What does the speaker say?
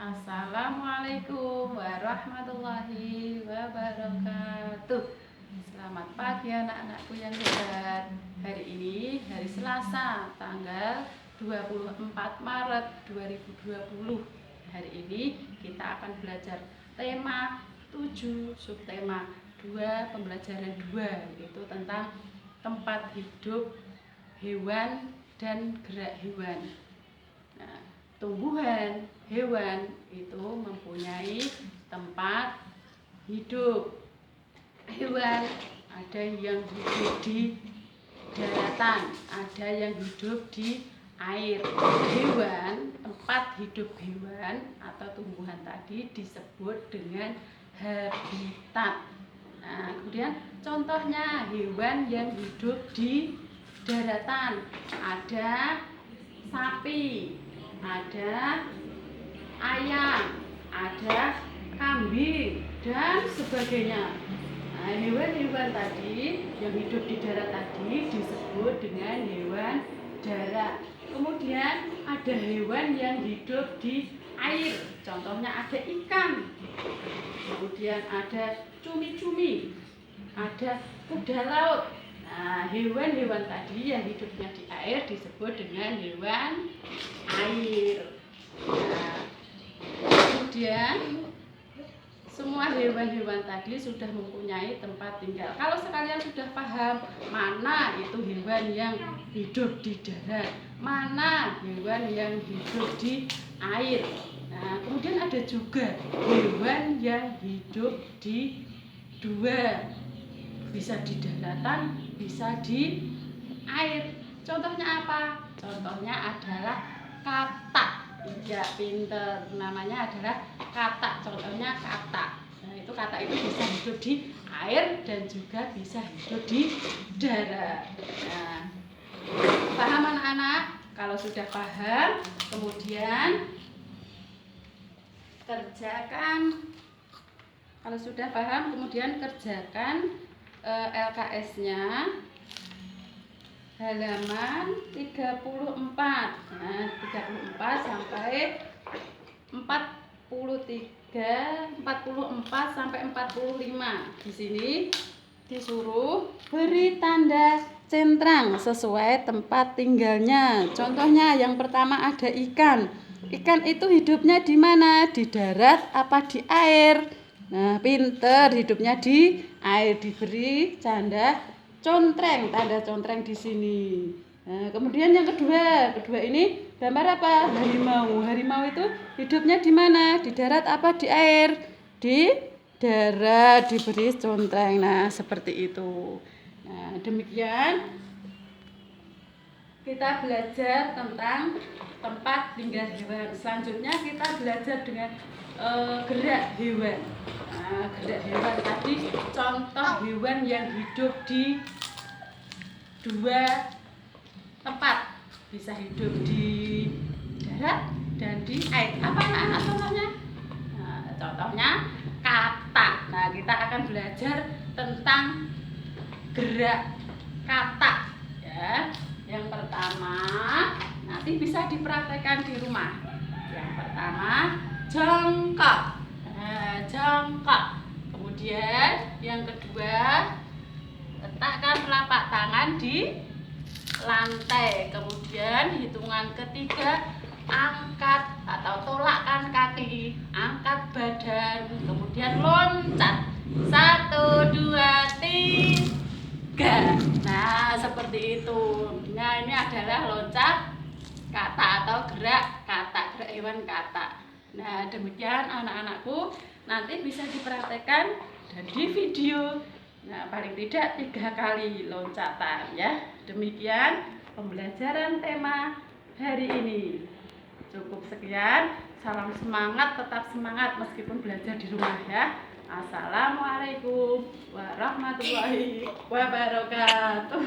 Assalamualaikum warahmatullahi wabarakatuh. Selamat pagi anak-anakku yang hebat. Hari ini hari Selasa tanggal 24 Maret 2020. Hari ini kita akan belajar tema 7, subtema 2, pembelajaran 2, yaitu tentang tempat hidup hewan dan gerak hewan. Nah, tumbuhan, hewan itu mempunyai tempat hidup. Hewan ada yang hidup di daratan, ada yang hidup di air. Hewan, tempat hidup hewan atau tumbuhan tadi disebut dengan habitat. Nah, kemudian contohnya hewan yang hidup di daratan ada sapi, ada ayam, ada kambing, dan sebagainya. Nah, hewan-hewan tadi yang hidup di darat tadi disebut dengan hewan darat. Kemudian ada hewan yang hidup di air, contohnya ada ikan. Kemudian ada cumi-cumi, ada kuda laut. Nah, hewan-hewan tadi yang hidupnya di air disebut dengan hewan air. Nah, kemudian semua hewan-hewan tadi sudah mempunyai tempat tinggal. Kalau sekalian sudah paham mana itu hewan yang hidup di darat, mana hewan yang hidup di air. Nah, kemudian ada juga hewan yang hidup di dua, bisa di daratan, bisa di air. Contohnya apa? Contohnya adalah katak. Ya, pinter. Namanya adalah katak. Contohnya katak. Nah, itu katak itu bisa hidup di air dan juga bisa hidup di darat. Nah, paham anak-anak? Kalau sudah paham, kemudian kerjakan. Kalau sudah paham, kemudian kerjakan LKS-nya halaman 34. Nah, 34 sampai 44 sampai 45. Di sini disuruh beri tanda centrang sesuai tempat tinggalnya. Contohnya yang pertama ada ikan. Ikan itu hidupnya di mana? Di darat apa di air? Nah, pinter, hidupnya di air, diberi tanda contreng, tanda contreng di sini. Nah, kemudian yang kedua ini gambar apa? Harimau. Harimau itu hidupnya di mana? Di darat apa di air? Di darat, diberi contreng. Nah, seperti itu. Nah, demikian kita belajar tentang tempat tinggal hewan. Selanjutnya kita belajar dengan gerak hewan. Nah, gerak hewan tadi contoh hewan yang hidup di dua tempat, bisa hidup di darat dan di air. Apa anak-anak contohnya? Nah, contohnya katak. Nah, kita akan belajar tentang gerak katak ya. Yang pertama nanti bisa dipraktekkan di rumah. Yang pertama jongkok. Nah, jongkok. Kemudian yang kedua letakkan telapak tangan di lantai. Kemudian hitungan ketiga angkat atau tolakkan kaki, angkat badan, kemudian loncat. 1, 2, 3. Nah, seperti itu. Nah, ini adalah loncat katak atau gerak katak, gerak hewan katak. Nah, demikian anak-anakku, nanti bisa dipraktekkan dan di video. Nah, paling tidak 3 kali loncatan ya. Demikian pembelajaran tema hari ini. Cukup sekian. Salam semangat, tetap semangat meskipun belajar di rumah ya. Assalamualaikum warahmatullahi wabarakatuh.